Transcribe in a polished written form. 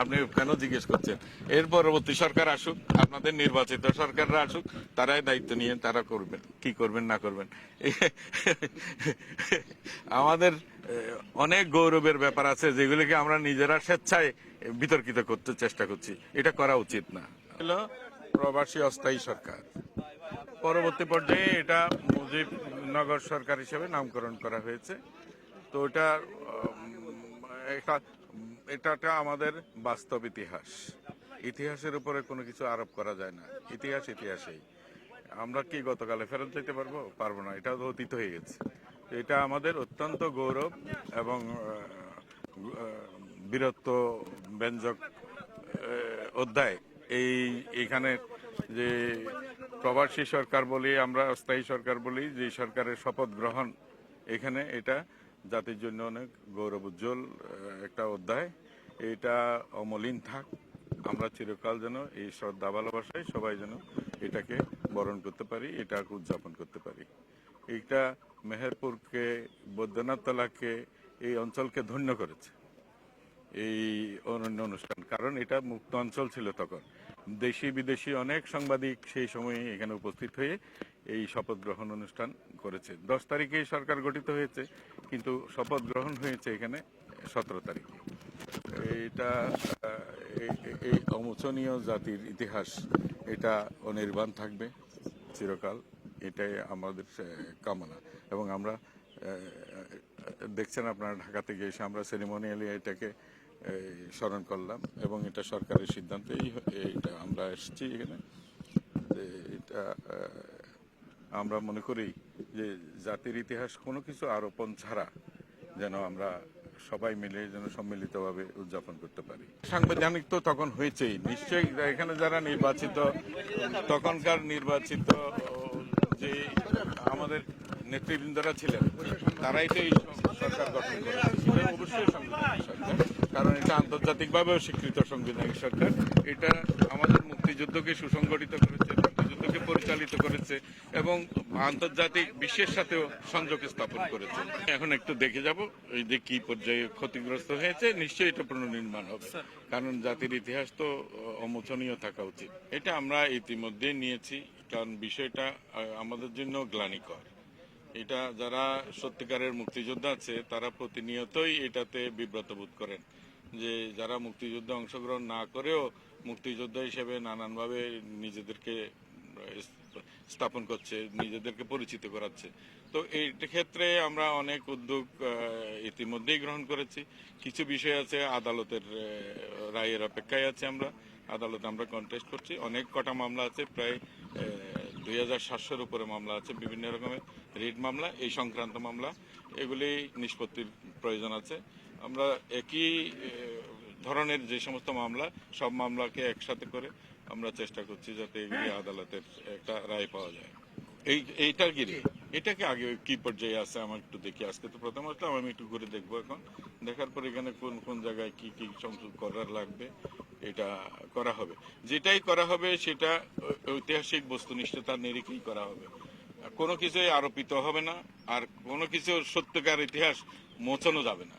আপনি কেন জিজ্ঞেস করছেন? এর পরবর্তী সরকার আসুক, আপনাদের নির্বাচিত সরকাররা আসুক, তারাই দায়িত্ব নিয়ে তারা করবেন, কি করবেন না করবেন। আমাদের অনেক গৌরবের ব্যাপার আছে যেগুলিকে আমরা নিজেরা স্বেচ্ছায় বিতর্কিত করতে চেষ্টা করছি। এটা করা উচিত না। হলো প্রবাসী অস্থায়ী সরকার। পরবর্তী পর্যায়ে এটা মুজিবনগর সরকার হিসেবে নামকরণ করা হয়েছে। তো এটা আমাদের বাস্তব ইতিহাস। ইতিহাসের উপরে কোনো কিছু আরোপ করা যায় না। ইতিহাস ইতিহাসেই। আমরা কি গতকালে ফেরত যেতে পারবো? পারবো না। এটা তো অতীত হয়ে গেছে। এটা আমাদের অত্যন্ত গৌরব এবং বীরত্ব ব্যঞ্জক অধ্যায়। এইখানে যে প্রবাসী সরকার বলি, আমরা অস্থায়ী সরকার বলি, যে সরকারের শপথ গ্রহণ, এখানে এটা জাতির জন্য অনেক গৌরব উজ্জ্বল একটা অধ্যায়। এটা অমলিন থাক। আমরা চিরকাল যেন এই শ্রদ্ধা ভালোবাসায় সবাই যেন এটাকে বরণ করতে পারি, এটাকে উদযাপন করতে পারি। এইটা মেহেরপুরকে, বৈদ্যনাথ তলাকে, এই অঞ্চলকে ধন্য করেছে এই অনন্য অনুষ্ঠান। কারণ এটা মুক্ত অঞ্চল ছিল তখন। দেশি বিদেশি অনেক সাংবাদিক সেই সময়ে এখানে উপস্থিত হয়ে এই শপথ গ্রহণ অনুষ্ঠান করেছে। 10 তারিখে সরকার গঠিত হয়েছে, কিন্তু শপথ গ্রহণ হয়েছে এখানে 17 তারিখে। এটা এই অমোচনীয় জাতির ইতিহাস, এটা অনির্বাণ থাকবে চিরকাল। এটাই আমাদের কামনা। এবং আমরা দেখছেন আপনারা ঢাকা থেকে এসে আমরা সেরিমোনিয়ালি এটাকে স্মরণ করলাম এবং এটা সরকারের সিদ্ধান্তেই এটা আমরা এসেছি এখানে। এটা আমরা মনে করি যে জাতির ইতিহাস কোনো কিছু আরোপণ ছাড়া যেন আমরা সবাই মিলে যেন সম্মিলিতভাবে উদযাপন করতে পারি। সাংবিধানিক তো তখন হয়েছেই নিশ্চয়ই। এখানে যারা নির্বাচিত, তখনকার নির্বাচিত যে আমাদের নেতৃবৃন্দরা ছিলেন, তারাই তো এই সরকার গঠন করেছে। অবশ্যই সাংবিধানিক সরকার, কারণ এটা আন্তর্জাতিকভাবেও স্বীকৃত সাংবিধানিক সরকার। এটা আমাদের মুক্তিযুদ্ধকে সুসংগঠিত করেছে, মুক্তিযুদ্ধকে পরিচালিত করেছে এবং আন্তর্জাতিক বিশ্বের সাথেও সংযোগ স্থাপন করেছে। এখন একটু দেখে যাব এই যে কি পর্যায়ে ক্ষতিগ্রস্ত হয়েছে। নিশ্চয়ই এটা পুনর্নির্মাণ হবে, কারণ জাতির ইতিহাস তো অমোচনীয় থাকা উচিত। এটা আমরা ইতিমধ্যে নিয়েছি, কারণ বিষয়টা আমাদের জন্য গ্লানিকর। এটা যারা সত্যিকারের মুক্তিযোদ্ধা আছে তারা প্রতিনিয়তই এটাতে বিব্রত বোধ করেন যে যারা মুক্তিযুদ্ধে অংশগ্রহণ না করেও মুক্তিযোদ্ধা হিসেবে নানানভাবে নিজেদেরকে স্থাপন করছে, নিজেদেরকে পরিচিত করাচ্ছে। তো এই ক্ষেত্রে আমরা অনেক উদ্যোগ ইতিমধ্যেই গ্রহণ করেছি। কিছু বিষয় আছে আদালতের রায়ের অপেক্ষায় আছে। আমরা আদালতে আমরা কন্টেস্ট করছি। অনেক কটা মামলা আছে, প্রায় 2700-র উপরে মামলা আছে, বিভিন্ন রকমের রিট মামলা, এই সংক্রান্ত মামলা। এগুলি নিষ্পত্তির প্রয়োজন আছে। আমরা একই ধরনের যে সমস্ত মামলা, সব মামলাকে একসাথে করে আমরা চেষ্টা করছি যাতে এগুলি আদালতের একটা রায় পাওয়া যায়। এটাকে আগে কি পর্যায়ে আছে আমার একটু দেখি। আজকে তো প্রথম আসলাম, আমি একটু ঘুরে দেখবো এখন। দেখার পর এখানে কোন কোন জায়গায় কি কি সংশোধন করার লাগবে এটা করা হবে। যেটাই করা হবে সেটা ঐতিহাসিক বস্তুনিষ্ঠতার নিরিখেই করা হবে। কোনো কিছুই আরোপিত হবে না, আর কোনো কিছু সত্যকার ইতিহাস মোছানো যাবে না।